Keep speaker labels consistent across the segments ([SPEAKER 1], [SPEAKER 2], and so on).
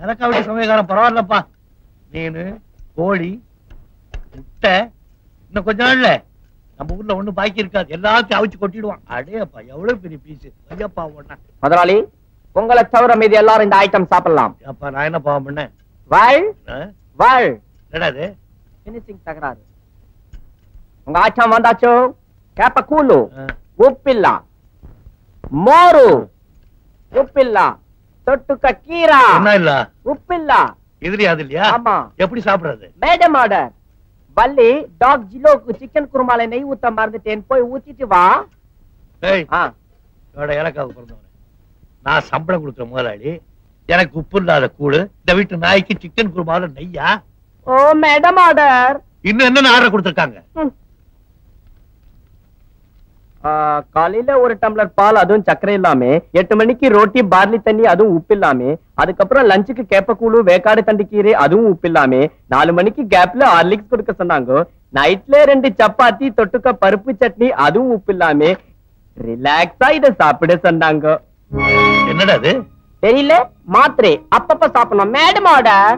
[SPEAKER 1] எனக்கா விட்டு சமயக்காரன் பரவாயில்லப்பா. மீன், கோழி, முட்டை, இன்னும் கொஞ்ச நாள்ல நம்ம ஊர்ல ஒண்ணு பாக்கி இருக்காது, எல்லாத்தையும் அவிச்சு கொட்டிடுவான். அடேப்பா எவ்வளவு பெரிய பீஸ் ஐயப்பா. ஒண்ணா
[SPEAKER 2] முதலாளி, உங்களை தவிர மீது எல்லாரும் இந்த ஐட்டம் சாப்பிடலாம்.
[SPEAKER 1] அப்பா நான் என்ன பாவம் பண்ணேன்?
[SPEAKER 2] என்னடாது? ஃபினிஷிங் தகராறு. உங்க ஐட்டம் வந்தாச்சு. கேப்ப கூழு, உப்பில்ல, மோரு, உப்பில்ல, தொட்டுக்க கீரா,
[SPEAKER 1] என்ன இல்ல
[SPEAKER 2] உப்பில்ல.
[SPEAKER 1] எதிரி அது இல்லையா? ஆமா. எப்படி சாப்பிடுறது?
[SPEAKER 2] Madam order. வள்ளி, டாக் ஜிலோக்கு சிக்கன் குருமால நெய் ஊத்த மறந்துட்டேன், போய் ஊத்திட்டு வா.
[SPEAKER 1] ஏலக்காவுக்கு பிறந்தவன நான் சம்பளம் கொடுக்குற முதலாளி. எனக்கு உப்பு இல்லாத கூழு, இந்த வீட்டு நாய்க்கு சிக்கன் குருமால நெய்யா?
[SPEAKER 2] ஓ மேடம் ஆர்டர்.
[SPEAKER 1] இன்னும் என்ன ஆர்டர் கொடுத்திருக்காங்க?
[SPEAKER 2] காலையில ஒரு டம்ளர் பால், அதுவும் சர்க்கரை இல்லாம. 8 மணிக்கு ரோட்டி, பார்லி தண்ணி, அதுவும் உப்பு இல்லாம. அதுக்கப்புறம் லஞ்சுக்கு கேப்பக்கூழு, வேக்காடு தண்டு கீரை, அதுவும் உப்பு இல்லாம. 4 மணிக்கு கேப்ல ஹார்லிக்ஸ் கொடுக்க சொன்னாங்க. நைட்ல 2 சப்பாத்தி, தொட்டுக்க பருப்பு சட்னி, அதுவும் உப்பு இல்லாம. ரிலாக்ஸா இத சாப்பிட சொன்னாங்க.
[SPEAKER 1] என்னடா அது?
[SPEAKER 2] தெரியல, மாத்திரை அப்பப்ப சாப்பிடணும். Madam order.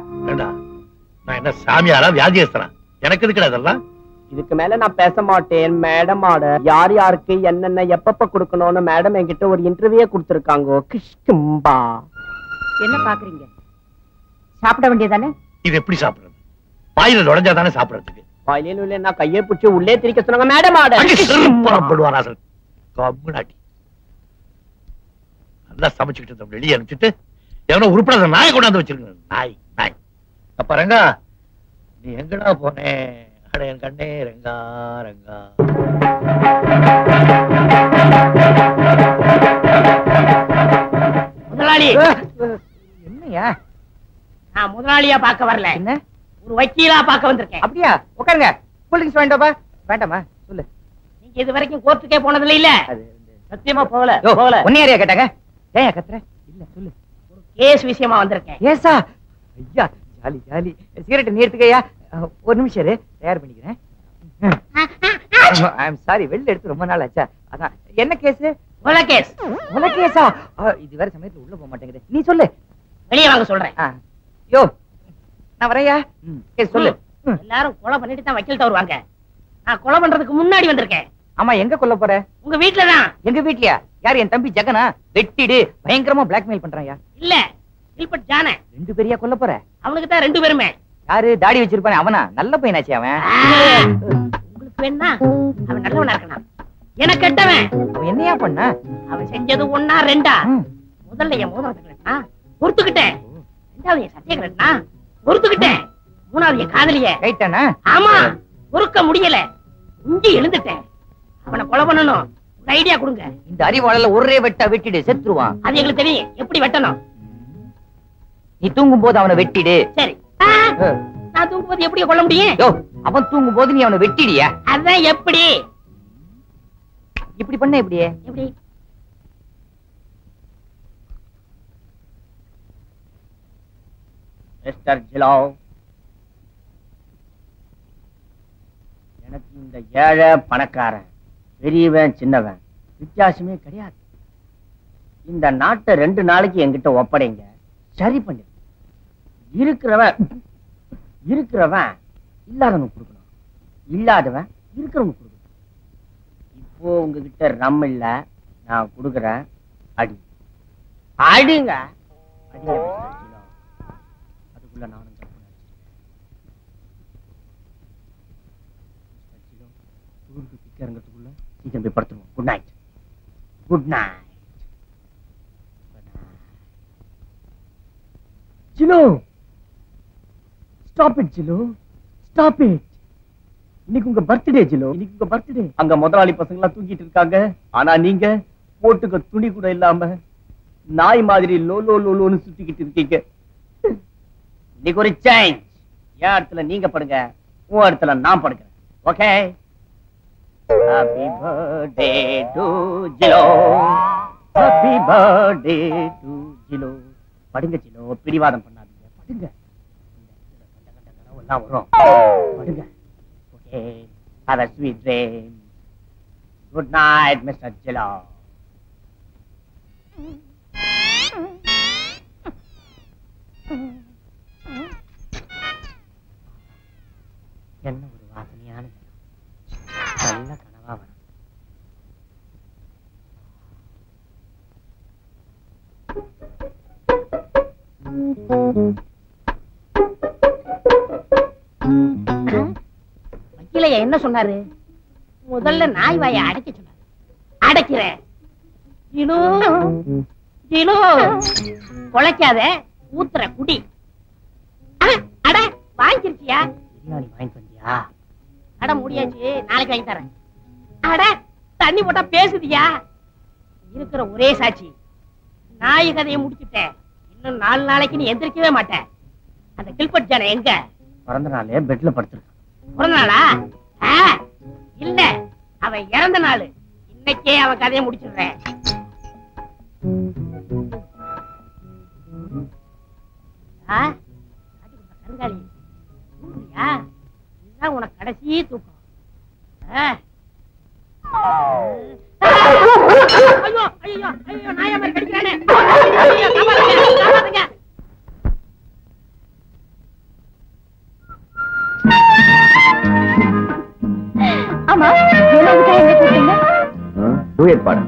[SPEAKER 1] நான் என்ன சாமியாரா வியாதியஸ்தனா? எனக்கு எதுக்குடா அதெல்லாம்?
[SPEAKER 2] இதுக்கு மேல நான் பேச மாட்டேன். Madam order. யார் யாருக்கு என்னென்ன எப்பப்ப கொடுக்கணும்னு மேடம் என்கிட்ட ஒரு இன்டர்வியூ கொடுத்திருக்காங்க. கிஷ்கும்பா.
[SPEAKER 3] என்ன பாக்குறீங்க? சாப்பிட வேண்டியதானே?
[SPEAKER 1] இது எப்படி சாப்பிடுறது? வாயில நுழைஞ்சாதானே சாப்பிடுறதுக்கு.
[SPEAKER 2] வாயில இல்ல, கையை பிடிச்சி உள்ளே திரிக்க சொன்னாங்க. Madam order.
[SPEAKER 1] நல்லா சமைச்சுக்கிட்டு வெளியே அனுப்பிச்சுட்டு எவனோ உருப்படாத நாயை கொண்டாந்து வச்சிருக்க. நாய் நாய். அப்ப ரங்கா, நீ எங்கடா போனே? அட என் கண்ணே ரங்கா ரங்கா.
[SPEAKER 3] முதலாளி.
[SPEAKER 2] என்னையா?
[SPEAKER 3] நான் முதலாளியா பார்க்க வரல,
[SPEAKER 2] என்ன
[SPEAKER 3] ஒரு வக்கீலா பார்க்க வந்திருக்கேன்.
[SPEAKER 2] அப்படியா? உட்காருங்க. கூல்ட்ரிங்க்ஸ் வேண்டாமா? வேண்டாமா? சொல்லு.
[SPEAKER 3] நீங்க இது வரைக்கும் கோர்ட்டுக்கே போனதில்ல? இல்ல. சத்தியமா போகல.
[SPEAKER 2] போகல. ஒன்னியாரியா கேட்டாங்க? ஏன் கத்துற? இல்ல சொல்லு.
[SPEAKER 3] ஒரு கேஸ் விஷயமா வந்திருக்கேன்.
[SPEAKER 2] கேஸா? ஐயா ஜாலி ஜாலி. சிகரெட் நீ எடுத்துக்கயா. ஒரு நிமிஷம் இரு, தயார் பண்ணிக்கிறேன். ஐ அம் சாரி, வெளில எடுத்து ரொம்ப நாள் ஆச்சா. அதான். என்ன கேஸ்?
[SPEAKER 3] கொலை கேஸ்.
[SPEAKER 2] கொலை கேஸா? இது வேற சமயத்துல உள்ள போக மாட்டேங்குது. நீ சொல்லு.
[SPEAKER 3] வெளியே வாங்க சொல்றேன்.
[SPEAKER 2] யோ நான் வரையா? கேஸ் சொல்லு.
[SPEAKER 3] எல்லாரும் கொலை பண்ணிட்டு தான் வக்கீல்ட்ட வருவாங்க. நான் கொலை பண்றதுக்கு முன்னாடி வந்திருக்கேன்.
[SPEAKER 2] ஆமா, எங்க கொல்ல போற?
[SPEAKER 3] உங்க வீட்டுலதான்.
[SPEAKER 2] எங்க வீட்லயா? யார்? என் தம்பி ஜெகனா? வெட்டிடு. பயங்கரமா பிளாக்மெயில் பண்றாயா?
[SPEAKER 3] இல்ல, இல்பட் ஜான.
[SPEAKER 2] 2 பேரையா கொல்ல போற?
[SPEAKER 3] அவனுக்கு தான் 2 பேருமே.
[SPEAKER 2] யாரு? தாடி வச்சிருப்பானே அவனா? நல்ல பையனாச்சு அவன்.
[SPEAKER 3] உங்களுக்கு வேணா? அவன் நல்லவனா இருக்கான். எனக்கு கெட்டவன்.
[SPEAKER 2] அவன் என்னையா பண்ண?
[SPEAKER 3] அவன் செஞ்சது 1 2. முதல்ல என் மோதிரத்தை பொறுத்துக்கிட்டேன். 2வது என் சத்திய கட்டா பொறுத்துக்கிட்டேன். 3வது என் காதலிய
[SPEAKER 2] கைட்டானா?
[SPEAKER 3] ஆமா, பொறுக்க முடியல. இஞ்சி எழுந்துட்டேன். அவனை கொலை பண்ணணும். ஒரு ஐடியா கொடுங்க.
[SPEAKER 2] இந்த அறிவாளல ஒரே வெட்டா வெட்டிடு, செத்துருவான்.
[SPEAKER 3] அது எங்களுக்கு தெரியும் எப்படி வெட்டணும்.
[SPEAKER 2] நீ தூங்கும் போது அவனை வெட்டிடு.
[SPEAKER 3] சரி. நான் தூங்கும் போது எப்படி கொல்ல முடியும்?
[SPEAKER 2] அவன் தூங்கும் போது நீ அவனை வெட்டிடியா?
[SPEAKER 3] அதான் எப்படி?
[SPEAKER 2] இப்படி பண்ண எப்படியே?
[SPEAKER 3] எப்படி?
[SPEAKER 2] மிஸ்டர் ஜிலோ, எனக்கு இந்த ஏழை பணக்காரன், பெரியவன் சின்னவன் வித்தியாசமே கிடையாது. இந்த நாட்டை 2 நாளைக்கு என்கிட்ட ஒப்படைங்க, சரி பண்ணு. இருக்கிறவன் இல்லாதவனுக்கு கொடுக்கணும், இல்லாதவன் இருக்கிறவனுக்கு கொடுக்கணும். இப்போ உங்ககிட்ட ரம் இல்ல, நான் கொடுக்குறேன். அடி அடிங்க அடிங்க. அதுக்குள்ள நானும் இறங்கிறதுக்குள்ள சீக்கிரம் போய் படுத்துருவோம். Good night. Good night. Jilo, stop it Jilo, stop it. இன்னைக்கு உங்க பர்த்டே ஜிலோ, இன்னைக்கு உங்க பர்த்டே. அங்க முதலாளி பசங்க எல்லாம் தூங்கிட்டு இருக்காங்க. ஆனா நீங்க போட்டுக்க துணி கூட இல்லாம நாய் மாதிரி லோ லோ லோன்னு சுத்திக்கிட்டு இருக்கீங்க. இன்னைக்கு ஒரு சேஞ்ச். என் இடத்துல நீங்க படுங்க, உன் இடத்துல நான் படுக்கிறேன். Okay? Happy birthday to Jilo. Happy birthday to Jilo. படுங்க ஜிலோ, பிடிவாதம் பண்ணாதீங்க. படுங்க. எல்லாம் வரும். படுங்க. Okay. Have a sweet dream. Good night, Mr. Jilo.
[SPEAKER 3] என்ன ஒரு வாசனையான நல்ல கனவா வரும். வக்கீலையா என்ன சொன்னாரு? முதல்ல நாய் வாயை அடைக்க சொன்னாரு. அடைக்கிறேன். கொலைக்காத, ஊத்துற குடி. அட வாங்கிருக்கியா? பிரியாணி வாங்கிட்டு வந்தியா? அட முடியாச்சு, நாளைக்கு வாங்கி தரேன். அட தண்ணி போட்டா பேசுதியா? இருக்கிற ஒரே சாட்சி. நாய் கதையை முடிச்சுட்டேன். இன்னும் 4 நாளைக்கு நீ எந்திரிக்கவே மாட்டேன். அந்த கில்பட் ஜான எங்க?
[SPEAKER 2] பிறந்த நாளே பெட்ல படுத்திருக்கான்.
[SPEAKER 3] பிறந்த நாளா? இல்ல, அவன் இறந்த நாள். இன்னைக்கே அவன் கதையை முடிச்சிடுறேன். கருங்காலி இதுதான் உனக்கு கடைசி தூக்கம். ஐயோ ஐயோ ஐயோ, நாயா மாதிரி கடிக்கிறானே.
[SPEAKER 4] ஆமா, என்ன கூப்பிட்டீங்க?
[SPEAKER 2] டூயட் பாடு.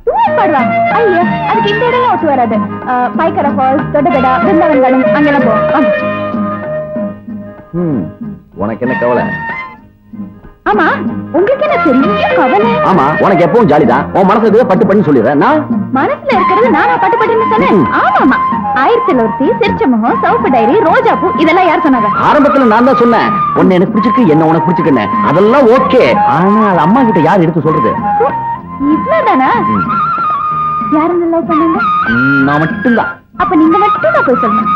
[SPEAKER 4] டூயட் பாடுவா? ஐயோ, அதுக்கு இந்த இடம் ஒத்து வராது. பைக்கர ஃபால்ஸ், தொட்டபெடா, பிருந்தாவன் கார்டன் அங்கெல்லாம் போ.
[SPEAKER 2] உனக்கு என்ன கவலை?
[SPEAKER 4] ஆமா, உங்களுக்கு என்ன பெரிய கவலை?
[SPEAKER 2] ஆமா, உனக்கு எப்பவும் ஜாலிதான். உன் மனசுல பட்டு பண்ணி சொல்லிடுறேன். நான்
[SPEAKER 4] மனசுல இருக்கிறது நானா பட்டு பட்டுன்னு சொன்னேன்? ஆமாமா, 1000 சிரிச்ச முகம், சவுப்பு டைரி, ரோஜா பூ, இதெல்லாம் யார் சொன்னாங்க?
[SPEAKER 2] ஆரம்பத்துல நான் தான் சொன்னேன். ஒன்னு எனக்கு பிடிச்சிருக்கு, என்ன உனக்கு பிடிச்சிருக்குன்னு. அதெல்லாம் ஓகே. ஆனா அது அம்மா கிட்ட யார் எடுத்து சொல்றது?
[SPEAKER 4] இவ்வளவுதானா? யாருன்னு லவ் பண்ணாங்க?
[SPEAKER 2] நான் மட்டும்தான்.
[SPEAKER 4] அப்ப நீங்க மட்டும் தான் போய் சொல்லணும்.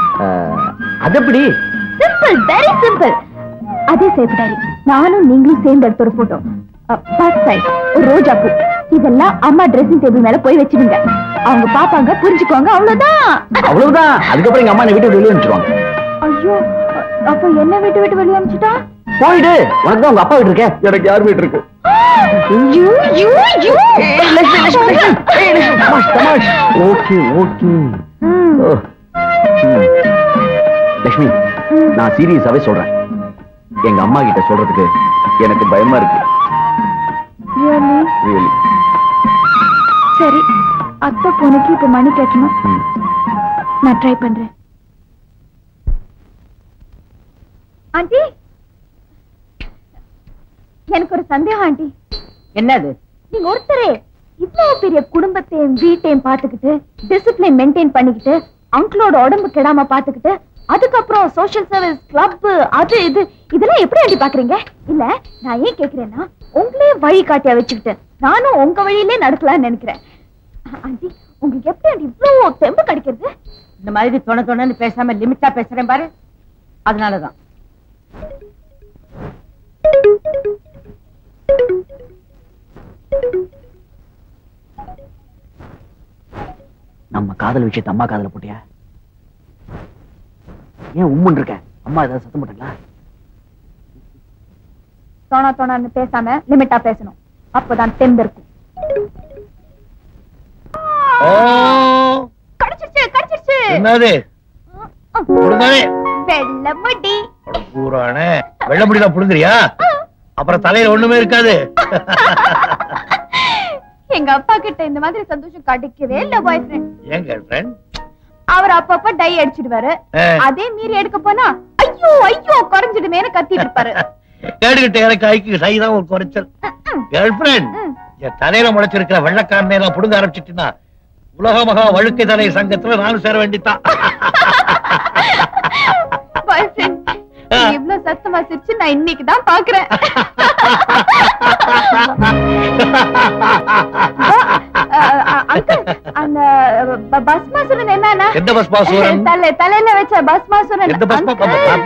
[SPEAKER 2] அது எப்படி?
[SPEAKER 4] Simple, very simple. அதே சேப்பு டைரி, நானும் நீங்களும் சேர்ந்து எடுத்த ஒரு போட்டோ, பஸ் சைட், ஒரு ரோஜா பூ, இதெல்லாம் அம்மா ட்ரெஸ்ஸிங் டேபிள் மேல போய் வச்சிடுங்க. அவங்க பாப்பாங்க, புரிஞ்சுக்குவாங்க. அவ்வளவுதான்.
[SPEAKER 2] அவ்வளவுதான். அதுக்கப்புறம் எங்க அம்மா என்ன வீட்டு வெளியே அனுப்பிச்சிருவாங்க.
[SPEAKER 4] ஐயோ, அப்ப என்ன வீட்டு விட்டு வெளியே அனுப்பிச்சுட்டா?
[SPEAKER 2] போயிடு. உனக்கு தான் உங்க அப்பா வீட்டு இருக்கே, எனக்கு யார் வீட்டு இருக்கு? Okay okay. லட்சுமி, நான் சீரியஸாவே சொல்றேன். எங்க அம்மா கிட்ட சொல்றதுக்கு எனக்கு பயமா இருக்கு. Really?
[SPEAKER 4] சரி, அத்தை பொண்ணுக்கு இப்ப மணி கட்டணும். நான் ட்ரை பண்றேன். ஆண்டி, எனக்கு ஒரு சந்தேகம் ஆண்டி.
[SPEAKER 3] என்னது?
[SPEAKER 4] நீங்க ஒருத்தரே இவ்வளவு பெரிய குடும்பத்தையும் வீட்டையும் பாத்துக்கிட்டு, டிசிப்ளின் மெயின்டைன் பண்ணிக்கிட்டு, அங்கிளோட உடம்பு கெடாம பாத்துக்கிட்டு, அதுக்கப்புறம் சோஷியல் சர்வீஸ் கிளப், அது இது இதெல்லாம் எப்படி ஆண்டி பாக்குறீங்க? இல்ல, நான் ஏன் கேக்குறேன்னா, உங்களே வழி காட்டியா வச்சுக்கிட்டு நானும் உங்க வழியிலே நடக்கலாம்னு நினைக்கிறேன். ஆண்டி, உங்களுக்கு எப்படி ஆண்டி இவ்வளவு தெம்பு கிடைக்கிறது?
[SPEAKER 3] இந்த மாதிரி தொணன்னு பேசாம லிமிட்டா பேசுறேன் பாரு, அதனாலதான்.
[SPEAKER 2] நம்ம காதல் விஷயத்தை அம்மா காதல போட்டியா? ஏன் உம்முன்னு இருக்க? அம்மா ஏதாவது சத்தம் போட்டாங்களா?
[SPEAKER 4] தோணான்னு பேசாம லிமிட்டா பேசணும். அப்பதான் தெம்பு இருக்கும். கடிச்சிருச்சு.
[SPEAKER 1] என்னது?
[SPEAKER 4] வெள்ள முடி.
[SPEAKER 1] பூரானே வெள்ள முடியல புடுங்குறியா? அப்புறம் தலையில ஒண்ணுமே இருக்காது.
[SPEAKER 4] எங்க அப்பா கிட்ட இந்த மாதிரி சந்தோஷம் கிடைக்கவே இல்ல பாய் ஃப்ரெண்ட்.
[SPEAKER 1] ஏன் கேர்ள் ஃப்ரெண்ட்?
[SPEAKER 4] அவர் அப்பப்ப டை அடிச்சிடுவாரு. அதே மீறி எடுக்க போனா ஐயோ ஐயோ குறைஞ்சிடுமேன்னு கத்திட்டு இருப்பாரு.
[SPEAKER 1] கேடுகிட்ட எனக்கு ஐக்கு டை தான் ஒரு குறைச்சல். கேர்ள் ஃப்ரெண்ட், என் தலையில முளைச்சிருக்கிற வெள்ளக்காரனை எல்லாம் புடுங்க ஆரம்பிச்சிட்டுனா உலக மகா வழுக்கை தலை சங்கத்துல நானும் சேர வேண்டித்தான்.
[SPEAKER 4] பாய் ஃப்ரெண்ட், இவ்வளவு சத்தமா சிரிச்சு நான் இன்னைக்கு தான் பாக்குறேன். அந்த பஸ்மாசுரன் என்னன்னா?
[SPEAKER 1] எந்த பஸ்மாசுரன்?
[SPEAKER 4] தலையில வச்ச பஸ்மாசுரன்.
[SPEAKER 1] எந்த பஸ்மாசுரன்?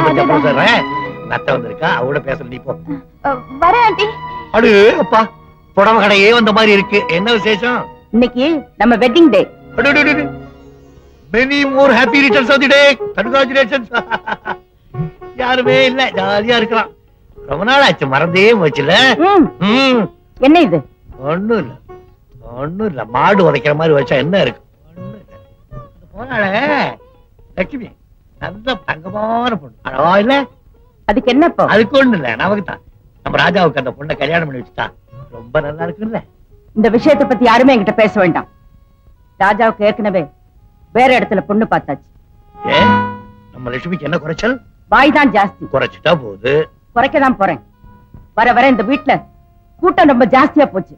[SPEAKER 1] பத்தி பேசுறேன். நத்த வந்திருக்கா, அவட பேசல. நீ போ.
[SPEAKER 4] வரேன் ஆண்டி.
[SPEAKER 1] அடு அப்பா, புடவை கடையே வந்த மாதிரி இருக்கு. என்ன விசேஷம்?
[SPEAKER 3] இன்னைக்கு நம்ம wedding day.
[SPEAKER 1] Many more happy returns of the day. Congratulations. யாருமே இல்ல, ஜாலியா இருக்கலாம். ரொம்ப நாள் ஆச்சு, மறந்தே போச்சுல.
[SPEAKER 3] என்ன இது?
[SPEAKER 1] ஒண்ணும் இல்ல. மாடு உதைக்கிற மாதிரி வச்சா என்ன இருக்கு? போனாலே லட்சுமி நல்ல தங்கமான பொண்ணு. அழகா இல்ல?
[SPEAKER 3] அதுக்கு என்னப்பா?
[SPEAKER 1] அதுக்கு ஒண்ணு இல்ல, நமக்கு தான். நம்ம ராஜாவுக்கு அந்த பொண்ணை கல்யாணம் பண்ணி வச்சுட்டா ரொம்ப நல்லா இருக்குல்ல?
[SPEAKER 3] இந்த விஷயத்தை பத்தி யாருமே என்கிட்ட பேச வேண்டாம். ராஜாவுக்கு ஏற்கனவே வேற இடத்துல பொண்ணு பார்த்தாச்சு.
[SPEAKER 1] ஏன் நம்ம லட்சுமிக்கு என்ன குறைச்சல்?
[SPEAKER 3] வாய் தான் ஜாஸ்தி.
[SPEAKER 1] குறைச்சிட்டா போகுது.
[SPEAKER 3] குறைக்கதான் போறேன். வர வர இந்த வீட்டுல கூட்டம் ரொம்ப ஜாஸ்தியா போச்சு.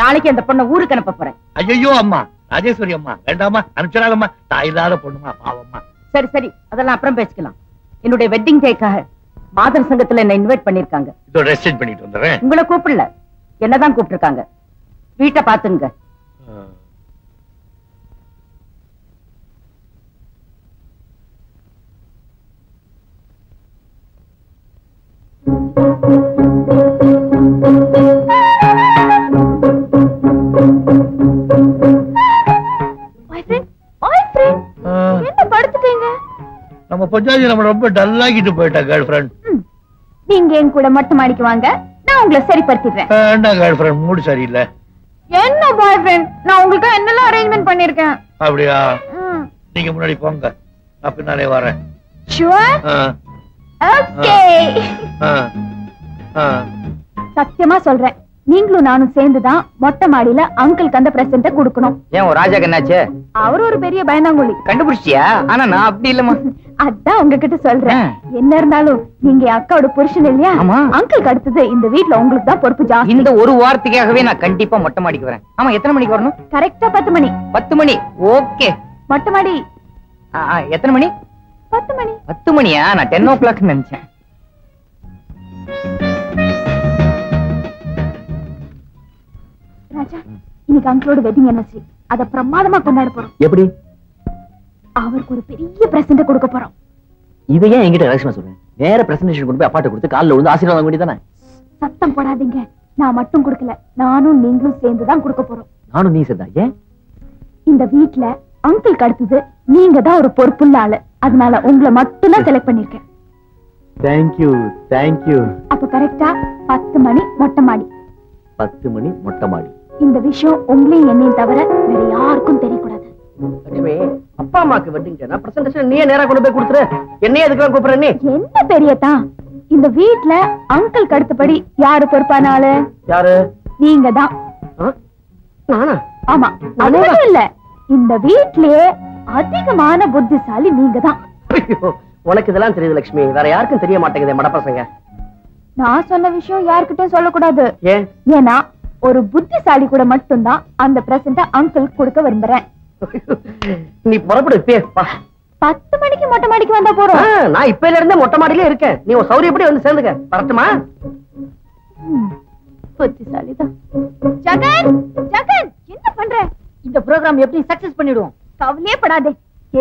[SPEAKER 3] நாளைக்கு அந்த பொண்ணை ஊருக்கு அனுப்ப போறேன்.
[SPEAKER 1] ஐயோ அம்மா, ராஜேஸ்வரி அம்மா வேண்டாமா, அனுப்பிச்சிடாதம்மா. தாய் இல்லாத பொண்ணுமா, பாவம்மா.
[SPEAKER 3] சரி சரி, அதெல்லாம் அப்புறம் பேசிக்கலாம். என்னுடைய வெட்டிங் டேக்காக மாதர் சங்கத்துல என்ன இன்வைட் பண்ணிருக்காங்க.
[SPEAKER 1] இதோ ரெஸ்ட் பண்ணிட்டு வந்துடுறேன்.
[SPEAKER 3] உங்களை கூப்பிடல, என்னதான் கூப்பிட்டிருக்காங்க. வீட்டை பாத்துங்க.
[SPEAKER 4] என்ன படுத்துட்டீங்க?
[SPEAKER 1] நம்ம பொஞ்சாதி நம்ம ரொம்ப டல்லாகிட்டு போயிட்டா கேர்ள் ஃப்ரெண்ட்.
[SPEAKER 4] நீங்க என் கூட மொட்டை மாடிக்கு வாங்க, நான் உங்களை சரிப்படுத்திடுறேன்.
[SPEAKER 1] என்ன கேர்ள் ஃப்ரெண்ட், மூடு சரியில்லை.
[SPEAKER 4] என்ன பாய் ஃப்ரெண்ட், நான் உங்களுக்கு என்னெல்லாம் அரேஞ்ச்மெண்ட் பண்ணிருக்கேன்.
[SPEAKER 1] அப்படியா? நீங்க முன்னாடி போங்க, நான் பின்னாலே வரேன்.
[SPEAKER 4] ஷூர்? ஓகே. சத்தியமா சொல்றேன், நீங்களும் நானும் சேர்ந்துதான் மொட்டை மாடியில அங்கிளுக்கு அந்த பிரசன்ட கொடுக்கணும்.
[SPEAKER 2] ஏன் ராஜாக்கு என்னாச்சு?
[SPEAKER 4] அவர் ஒரு பெரிய பயந்தாங்குழி.
[SPEAKER 2] கண்டுபிடிச்சியா? ஆனா நான் அப்படி இல்லமா.
[SPEAKER 4] அதான் உங்ககிட்ட சொல்றேன். என்ன இருந்தாலும் நீங்க அக்காவோட புருஷன் இல்லையா? அங்கிளுக்கு அடுத்தது இந்த வீட்ல உங்களுக்கு தான் பொறுப்பு ஜாஸ்தி.
[SPEAKER 2] இந்த ஒரு வாரத்துக்காகவே நான் கண்டிப்பா மொட்டை மாடிக்கு வரேன். ஆமா, எத்தனை மணிக்கு வரணும்?
[SPEAKER 4] கரெக்டா 10 மணி.
[SPEAKER 2] 10 மணி. ஓகே.
[SPEAKER 4] மொட்டை மாடி
[SPEAKER 2] எத்தனை மணி?
[SPEAKER 4] 10 மணி.
[SPEAKER 2] 10 மணியா? நான் 10 o'clock நினைச்சேன்.
[SPEAKER 4] ராஜா, இன்னைக்கு அங்கிளோட வெட்டிங் anniversary. அத பிரமாதமா கொண்டாட போறோம்.
[SPEAKER 2] எப்படி?
[SPEAKER 4] அவருக்கு ஒரு பெரிய பிரசன்ட் கொடுக்க போறோம்.
[SPEAKER 2] இதை ஏன் என்கிட்ட ரகசியமா சொல்றேன்? நேர பிரசன்டேஷன் கொண்டு போய் அப்பாட்ட கொடுத்து கால்ல விழுந்து ஆசீர்வாதம் வாங்க வேண்டியதானே?
[SPEAKER 4] சத்தம் போடாதீங்க. நான் மட்டும் கொடுக்கல, நானும் நீங்களும் சேர்ந்து தான் கொடுக்க போறோம்.
[SPEAKER 2] நானும் நீ சேர்ந்தா? ஏன்? இந்த
[SPEAKER 4] வீட்ல அங்கிளுக்கு அடுத்தது நீங்க தான் ஒரு பொறுப்புள்ள ஆளு. அதனால உங்களை மட்டும் தான் செலக்ட் பண்ணிருக்கேன்.
[SPEAKER 2] Thank you.
[SPEAKER 4] அப்ப கரெக்டா 10 மணி மொட்டை மாடி.
[SPEAKER 2] 10 மணி மொட்டை மாடி.
[SPEAKER 4] இந்த விஷயம் உங்களையும் என்னையும் தவிர வேற யாருக்கும் தெரியக்கூடாது.
[SPEAKER 2] லட்சுமி, அப்பா அம்மாக்கு வெட்டிங் டே, பிரசன்டேஷன் நீயே நேரா கொண்டு போய் கொடுத்துரு. என்னையே எதுக்கு கூப்பிடுற நீ? என்ன
[SPEAKER 4] பெரியதா, இந்த வீட்ல அங்கிளுக்கு அடுத்தபடி யாரு பொறுப்பான ஆளு?
[SPEAKER 2] யாரு?
[SPEAKER 4] நீங்க தான்.
[SPEAKER 2] நானா?
[SPEAKER 4] ஆமா, அது மட்டும் இல்ல, இந்த வீட்லயே அதிகமான புத்திசாலி நீங்க தான்.
[SPEAKER 2] உனக்கு இதெல்லாம் தெரியுது லட்சுமி, வேற யாருக்கும் தெரிய மாட்டேங்குது மடப்பசங்க.
[SPEAKER 4] நான் சொன்ன விஷயம் யாருக்கிட்டையும் சொல்லக்கூடாது. ஏன்னா ஒரு புத்திசாலி கூட மட்டும்தான் அந்த பிரசன்ட அங்கிள் கொடுக்க விரும்புறேன்.
[SPEAKER 2] நீ புறப்படு.
[SPEAKER 4] 10 மணிக்கு மொட்டை மாடிக்கு வந்தா போறோம்.
[SPEAKER 2] நான் இப்பல இருந்தே மொட்டை மாடியிலே இருக்கேன். நீ ஒரு சௌரியப்படி வந்து சேர்ந்துக்க. வரட்டுமா?
[SPEAKER 4] புத்திசாலிதான். ஜகன், ஜகன், என்ன பண்ற?
[SPEAKER 3] இந்த ப்ரோகிராம் எப்படி சக்சஸ் பண்ணிடுவோம்?
[SPEAKER 4] கவலையே படாதே.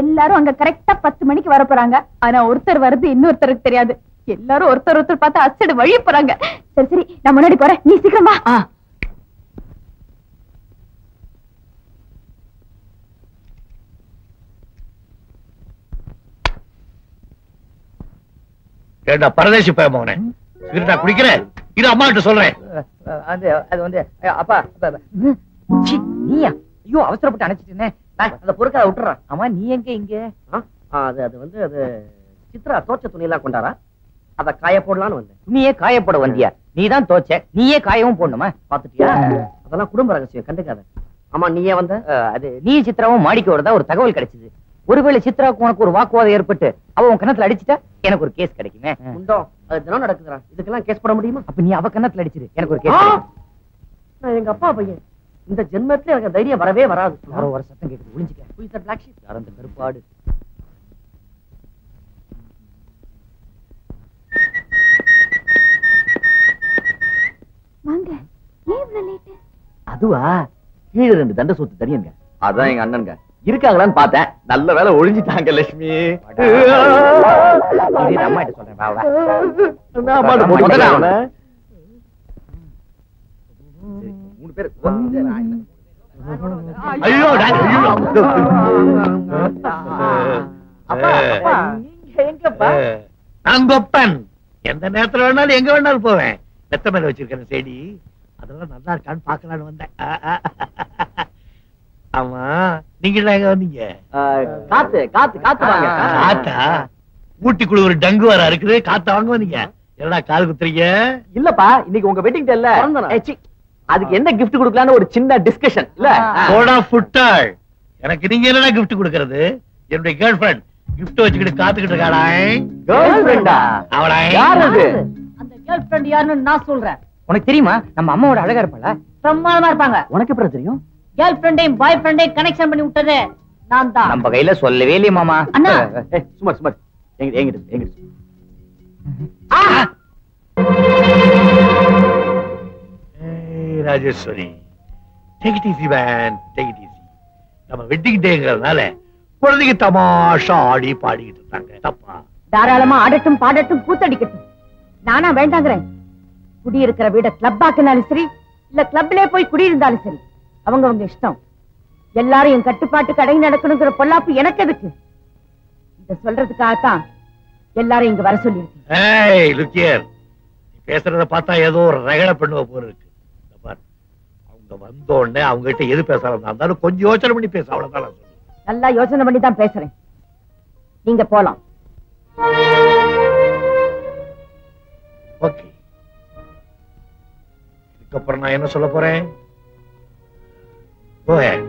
[SPEAKER 4] எல்லாரும் அங்க கரெக்டா 10 மணிக்கு வர போறாங்க. ஆனா ஒருத்தர் வருது இன்னொருத்தருக்கு தெரியாது. எல்லாரும் ஒருத்தர் பார்த்து அசடு வழிய போறாங்க. சரி சரி, நான் முன்னாடி போறேன், நீ சீக்கிரமா.
[SPEAKER 1] ஏண்டா பரதேசி பயமோனே, சிகரெட்டா குடிக்கிறேன்? இது அம்மா கிட்ட சொல்றேன்.
[SPEAKER 2] அது வந்து அப்பா நீயா? ஐயோ, அவசரப்பட்டு அணைச்சிட்டேனே. அந்த பொறுக்க விட்டுறான். ஆமா, நீ எங்க இங்க? அது வந்து அது சித்ரா தோச்ச துணி எல்லாம் கொண்டாரா, அத காய போடலான்னு வந்தேன். துணியே காய போட வந்தியா? நீதான் தோச்ச, நீயே காயவும் போடணுமா? பாத்துட்டியா? அதெல்லாம் குடும்ப ரகசியம், கண்டுக்காத. ஆமா, நீயே வந்த? அது நீ சித்ராவும் மாடிக்கு வரதா ஒரு தகவல் கிடைச்சது. ஒருவேளை சித்ராவுக்கு உனக்கு ஒரு வாக்குவாதம் ஏற்பட்டு அவ உன் கண்ணத்துல அடிச்சுட்டா எனக்கு ஒரு கேஸ் கிடைக்குமே. உண்டோ? அது தினம் நடக்குதுடா. இதுக்கெல்லாம் கேஸ் போட முடியுமா? அப்ப நீ அவ கண்ணத்துல அடிச்சிரு, எனக்கு ஒரு கேஸ். நான் எங்க அப்பா பையன், இந்த ஜென்மத்துல எனக்கு தைரியம் வரவே வராது. யாரோ ஒரு சத்தம் கேக்குது, ஒளிஞ்சுக்க. யாரும் அந்த கருப்பாடு.
[SPEAKER 4] வாங்க. ஏன் இவ்வளவு லேட்?
[SPEAKER 2] அதுவா, கீழே 2 தண்டை சொத்து தனியங்க. அதான் எங்க அண்ணனுங்க இருக்காங்களான்னு பார்த்தேன். நல்ல வேலை ஒளிஞ்சிட்டாங்க லட்சுமி. அம்மா கிட்ட சொல்றேன்.
[SPEAKER 1] நாங்கப்பன் எந்த நேரத்துல வேணாலும் எங்க வேணாலும் போவேன். வெத்த மேல வச்சிருக்கேன் செடி, அதெல்லாம் நல்லா இருக்கான்னு பாக்கலான்னு வந்தேன். ஆமா நீங்க எங்க வந்தீங்க?
[SPEAKER 2] காத்து காத்து காத்து வாங்க.
[SPEAKER 1] காத்தா? ஊட்டிக்குள்ள ஒரு டங்கு வர இருக்குது, காத்த வாங்க வந்தீங்க. என்னடா காது குத்துறீங்க?
[SPEAKER 2] இல்லப்பா, இன்னைக்கு உங்க வெட்டிங் டேல அதுக்கு என்ன கிஃப்ட் கொடுக்கலாம்னு ஒரு சின்ன டிஸ்கஷன். இல்ல
[SPEAKER 1] போடா ஃபுட்டாள், எனக்கு நீங்க என்னடா கிஃப்ட் கொடுக்கறது? என்னுடைய கேர்ள் ஃபிரெண்ட் கிஃப்ட் வச்சுக்கிட்டு காத்துக்கிட்டு இருக்காடா.
[SPEAKER 2] கேர்ள் ஃபிரெண்டா?
[SPEAKER 1] அவளா?
[SPEAKER 2] யார் அது?
[SPEAKER 3] அந்த கேர்ள் ஃபிரெண்ட் யாருன்னு நான் சொல்றேன்.
[SPEAKER 2] உனக்கு தெரியுமா? நம்ம அம்மாவோட அழகா இருப்பாள,
[SPEAKER 3] பிரமாதமா இருப்பாங்க.
[SPEAKER 2] உனக்கு எப்படி தெரியும்?
[SPEAKER 3] கேர்ள் ஃபிரெண்டையும் பாய் ஃபிரெண்டையும் கனெக்ஷன் பண்ணி விட்டது நான் தான்.
[SPEAKER 2] நம்ம கையில சொல்லவே இல்லையே மாமா.
[SPEAKER 3] அண்ணா.
[SPEAKER 2] சும்மா சும்மா எங்கிட்டு
[SPEAKER 1] Rajeswari, take it easy man, take it easy. நம்ம வெட்டிங் டேங்கிறதுனால குழந்தைக்கு தமாஷா ஆடி பாடிக்கிட்டு இருந்தாங்க. தப்பா?
[SPEAKER 4] தாராளமா ஆடட்டும் பாடட்டும் கூத்தடிக்கட்டும், நானா வேண்டாங்கிறேன். குடியிருக்கிற வீட கிளப் ஆக்கினாலும் சரி, இல்ல கிளப்லயே போய் குடியிருந்தாலும் சரி, அவங்க இஷ்டம். எல்லாரும் என் கட்டுப்பாட்டுக்கு அடங்கி நடக்கணுங்கிற பொல்லாப்பு எனக்கு எதுக்கு? இத சொல்றதுக்காகத்தான் எல்லாரும் இங்க வர சொல்லி இருக்கு.
[SPEAKER 1] ஏய் look here, நீ பேசுறத பார்த்தா ஏதோ ஒரு ரகட பண்ணுவ போல இருக்கு. பாரு, அவங்க வந்த உடனே அவங்க கிட்ட எது பேசலாம் இருந்தாலும் கொஞ்சம் யோசனை பண்ணி பேச, அவ்வளவுதான் நான் சொல்றேன்.
[SPEAKER 4] நல்லா யோசனை பண்ணி தான் பேசுறேன். நீங்க போலாம்.
[SPEAKER 1] ஓகே, இதுக்கப்புறம் நான் என்ன சொல்ல போறேன்? Go ahead.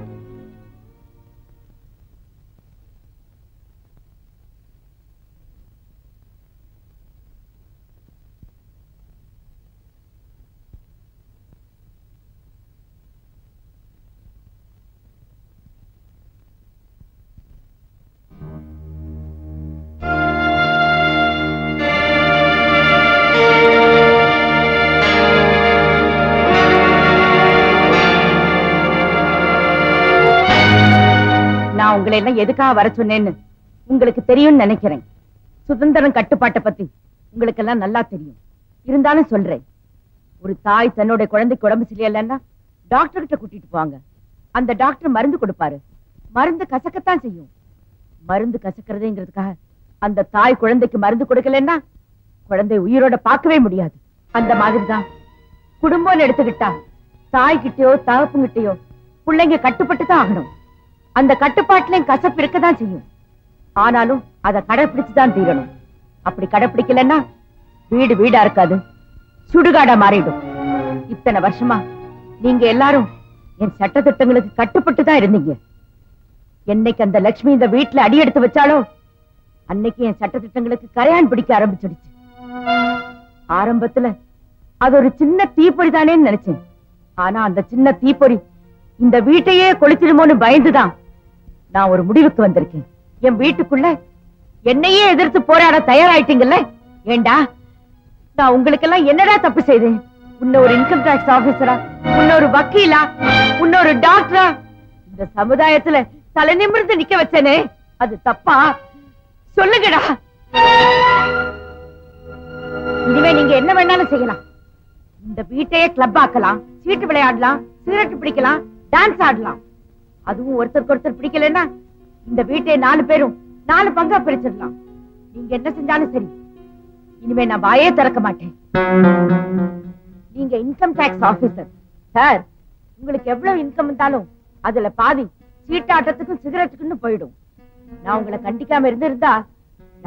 [SPEAKER 4] நான் உங்களை எல்லாம் எதுக்காக வர சொன்னேன்னு உங்களுக்கு தெரியும்னு நினைக்கிறேன். சுதந்திரம் கட்டுப்பாட்டை பத்தி உங்களுக்கு எல்லாம் நல்லா தெரியும். இருந்தாலும் சொல்றேன், ஒரு தாய் தன்னோட குழந்தைக்கு உடம்பு சரியில்லைன்னா டாக்டர் கிட்ட கூட்டிட்டு போவாங்க. அந்த டாக்டர் மருந்து கொடுப்பாரு. மருந்து கசக்கத்தான் செய்யும். மருந்து கசக்கிறதுங்கிறதுக்காக அந்த தாய் குழந்தைக்கு மருந்து கொடுக்கலன்னா குழந்தை உயிரோட பார்க்கவே முடியாது. அந்த மாதிரிதான் குடும்பம்னு எடுத்துக்கிட்டா தாய்கிட்டயோ தகப்புங்கிட்டயோ பிள்ளைங்க கட்டுப்பட்டு தான் ஆகணும். அந்த கட்டுப்பாட்டுலயும் கசப்பு இருக்கதான் செய்யும். ஆனாலும் அதை கடைபிடிச்சுதான் தீரணும். அப்படி கடைபிடிக்கலன்னா வீடு வீடா இருக்காது, சுடுகாடா மாறிடும். இத்தனை வருஷமா நீங்க எல்லாரும் என் சட்ட திட்டங்களுக்கு கட்டுப்பட்டு தான் இருந்தீங்க. என்னைக்கு அந்த லட்சுமி இந்த வீட்டுல அடி எடுத்து வச்சாலோ அன்னைக்கு என் சட்ட திட்டங்களுக்கு கரையான் பிடிக்க ஆரம்பிச்சிடுச்சு. ஆரம்பத்துல அது ஒரு சின்ன தீப்பொறி தானேன்னு நினைச்சேன். ஆனா அந்த சின்ன தீப்பொறி இந்த வீட்டையே கொளுத்திடுமோன்னு பயந்துதான் நான் ஒரு முடிவுக்கு வந்திருக்கேன். என் வீட்டுக்குள்ள என்னையே எதிர்த்து போராட தயாராயிட்டீங்கல்ல? ஏண்டா, நான் உங்களுக்கெல்லாம் என்னடா தப்பு செய்தேன்? இன்னொரு இன்கம் டாக்ஸ் ஆபீசரா, இன்னொரு வக்கீலா, இன்னொரு டாக்டரா இந்த சமுதாயத்துல தலை நிமிர்ந்து நிக்க வச்சேனே, அது தப்பா? சொல்லுங்கடா. இனிமே நீங்க என்ன வேணாலும் செய்யலாம். இந்த வீட்டையே கிளப் ஆக்கலாம், சீட்டு விளையாடலாம், சிகரெட் பிடிக்கலாம், டான்ஸ் ஆடலாம். அதுவும் ஒருத்தருக்கு ஒருத்தர் பிடிக்கலன்னா இந்த வீட்டை 4 பேரும் 4 பங்கா பிரிச்சிடலாம். நீங்க என்ன செஞ்சாலும் சரி, இனிமே நான் வாயே திறக்க மாட்டேன். நீங்க இன்கம் டாக்ஸ் ஆபீசர் சார். உங்களுக்கு எவ்வளவு இன்கம் இருந்தாலும் அதுல பாதி சீட்டாட்டத்துக்கும் சிகரெட்டுக்குன்னு போயிடும். நான் உங்களை கண்டிக்காம இருந்திருந்தா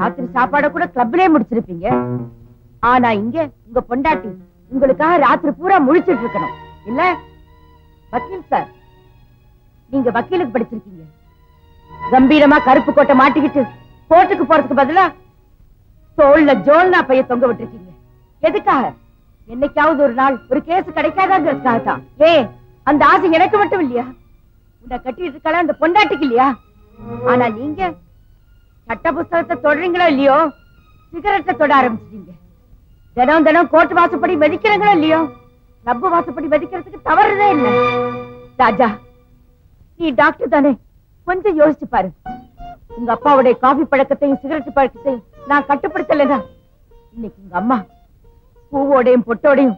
[SPEAKER 4] ராத்திரி சாப்பாட கூட கிளப்லயே முடிச்சிருப்பீங்க. ஆனா இங்க உங்க பொண்டாட்டி உங்களுக்காக ராத்திரி பூரா முழிச்சிட்டு இருக்கணும் இல்ல? வக்கீல் சார், நீங்க வக்கீலுக்கு படிச்சிருக்கீங்க. கம்பீரமா கருப்பு கோட்டை மாட்டிக்கிட்டு கோர்ட்டுக்கு போறதுக்கு பதிலா தோல்ல ஜோல்னா பைய தொங்க விட்டுருக்கீங்க. எதுக்காக? என்னைக்காவது ஒரு நாள் ஒரு கேஸ் கிடைக்காதாங்கிறதுக்காக தான். அந்த ஆசை எனக்கு மட்டும் இல்லையா? உன்னை கட்டிட்டு இருக்கால அந்த பொண்டாட்டிக்கு இல்லையா? ஆனா நீங்க சட்ட புஸ்தகத்தை தொடறீங்களோ இல்லையோ, சிகரெட்டை தொட ஆரம்பிச்சிட்டீங்க. தினம் தினம் கோர்ட் வாசப்படி மதிக்கிறீங்களோ இல்லையோ, கிளப் வாசப்படி மதிக்கிறதுக்கு தவறுதே இல்லை. ராஜா, நீ டாக்டர் தானே, கொஞ்சம் யோசிச்சு பாரு. உங்க அப்பாவுடைய காபி பழக்கத்தையும் சிகரெட் பழக்கத்தையும் நான் கட்டுப்படுத்தலைன்னா இன்னைக்கு உங்க அம்மா பூவோடையும் பொட்டோடையும்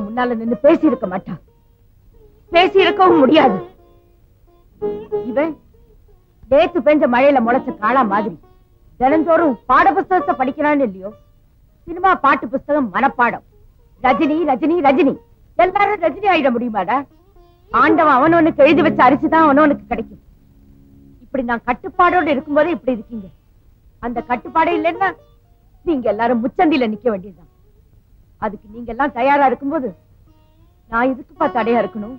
[SPEAKER 4] முன்னால நின்று பேசி இருக்க மாட்டா. பேசி இருக்கவும் முடியாது. இவன் நேத்து பெஞ்ச மழையில முளைச்ச காளா மாதிரி தினந்தோறும் பாட புஸ்தகத்தை படிக்கிறான்னு இல்லையோ, சினிமா பாட்டு புஸ்தகம் மனப்பாடம். ரஜினி ரஜினி ரஜினி, எல்லாரும் ரஜினி ஆயிட முடியுமாடா? ஆண்டவன் அவனவனுக்கு எழுதி வச்ச அரிசிதான் அவனவனுக்கு கிடைக்கும். இப்படி நான் கட்டுப்பாடோடு இருக்கும்போதே இப்படி இருக்கீங்க. அந்த கட்டுப்பாடே இல்லைன்னா நீங்க எல்லாரும் முச்சந்தில நிக்க வேண்டியதுதான். அதுக்கு நீங்க எல்லாம் தயாரா இருக்கும்போது நான் இதுக்குப்பா தடையா இருக்கணும்?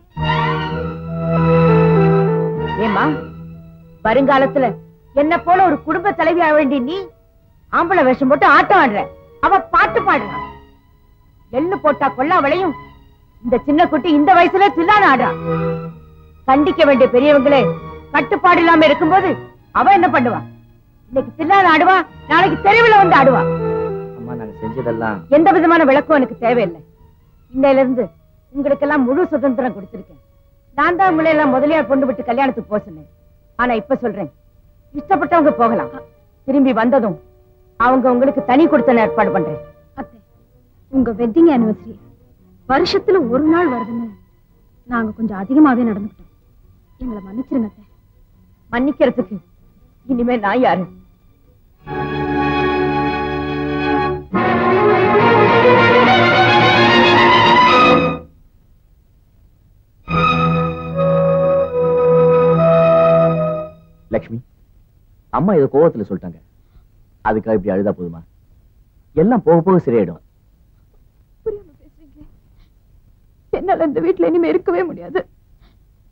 [SPEAKER 4] ஏமா வருங்காலத்துல என்ன போல ஒரு குடும்ப தலைவி ஆக வேண்டிய நீ ஆம்பளை வேஷம் போட்டு ஆட்டம் ஆடுற, அவ பாட்டு பாடுறான். எள்ளு போட்டா கொல்லா விளையும், இந்த சின்ன குட்டி இந்த வயசுல தில்லான ஆடுறான். கண்டிக்க வேண்டிய பெரியவங்களே கட்டுப்பாடு இல்லாம இருக்கும்போது அவ என்ன பண்ணுவா? இன்னைக்கு தில்லான ஆடுவா, நாளைக்கு தெருவில் வந்து ஆடுவா.
[SPEAKER 2] அம்மா நாங்க செஞ்சதெல்லாம்
[SPEAKER 4] எந்த விதமான விளக்கம் எனக்கு தேவையில்லை. இன்னையில இருந்து உங்களுக்கு எல்லாம் முழு சுதந்திரம் கொடுத்திருக்கேன். நான் தான் உங்களை எல்லாம் முதலியார் பொண்ணு விட்டு கல்யாணத்துக்கு போக சொன்னேன். ஆனா இப்ப சொல்றேன், இஷ்டப்பட்டவங்க போகலாம். திரும்பி வந்ததும் அவங்க உங்களுக்கு தனி கொடுத்த ஏற்பாடு பண்றேன்.
[SPEAKER 5] அத்தை, உங்க வெட்டிங் ஆனிவர்சரி வருஷத்துல ஒரு நாள் வருதுன்னு நாங்க கொஞ்சம் அதிகமாவே நடந்துக்கிட்டோம். எங்களை மன்னிச்சிருங்க அத்தை.
[SPEAKER 4] மன்னிக்கிறதுக்கு இனிமே நான் யாரு?
[SPEAKER 2] லட்சுமி, அம்மா ஏதோ கோவத்துல சொல்லிட்டாங்க, அதுக்காக இப்படி அழுதா போதுமா? எல்லாம் போக போக சரியாயிடும்.
[SPEAKER 5] என்னால இந்த வீட்டுல இனிமே இருக்கவே முடியாது.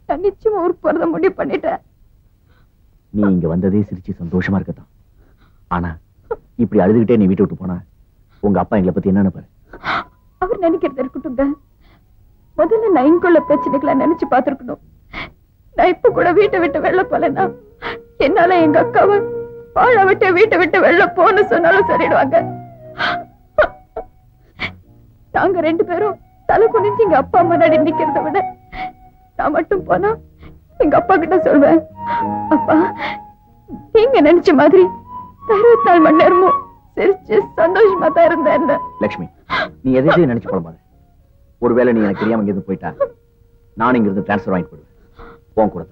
[SPEAKER 5] நான் நிச்சயமா ஊருக்கு போறத முடிவு பண்ணிட்டேன்.
[SPEAKER 2] நீ இங்க வந்ததே சிரிச்சு சந்தோஷமா இருக்கத்தான். ஆனா இப்படி அழுதுகிட்டே நீ வீட்டை விட்டு போனா உங்க அப்பா எங்களை பத்தி என்ன நினைப்பாரு?
[SPEAKER 5] அவர் நினைக்கிறது இருக்கட்டுங்க. முதல்ல நான் இங்குள்ள பிரச்சனைகளை நினைச்சு பார்த்திருக்கணும். நான் இப்ப கூட வீட்டை விட்டு வெளில போலன்னா என்னால எங்க அக்காவை வாழ விட்டு வீட்டை விட்டு வெளில போன்னு சொன்னாலும் சரிடுவாங்க. நாங்க ரெண்டு பேரும் தலை குனிஞ்சு எங்க அப்பா முன்னாடி நிக்கிறத விட நான் மட்டும் போனா எங்க அப்பா கிட்ட சொல்வேன், அப்பா நீங்க நினைச்ச மாதிரி 24 மணி நேரமும் சிரிச்சு சந்தோஷமா தான் இருந்தேன்.
[SPEAKER 2] லட்சுமி, நீ எதையும் நினைச்சு கொள்ள மாட்டேன். ஒருவேளை நீ எனக்கு தெரியாம இங்கிருந்து போயிட்டா நான் இங்கிருந்து டிரான்ஸ்பர் வாங்கிட்டு போயிடுவேன். போன் கூட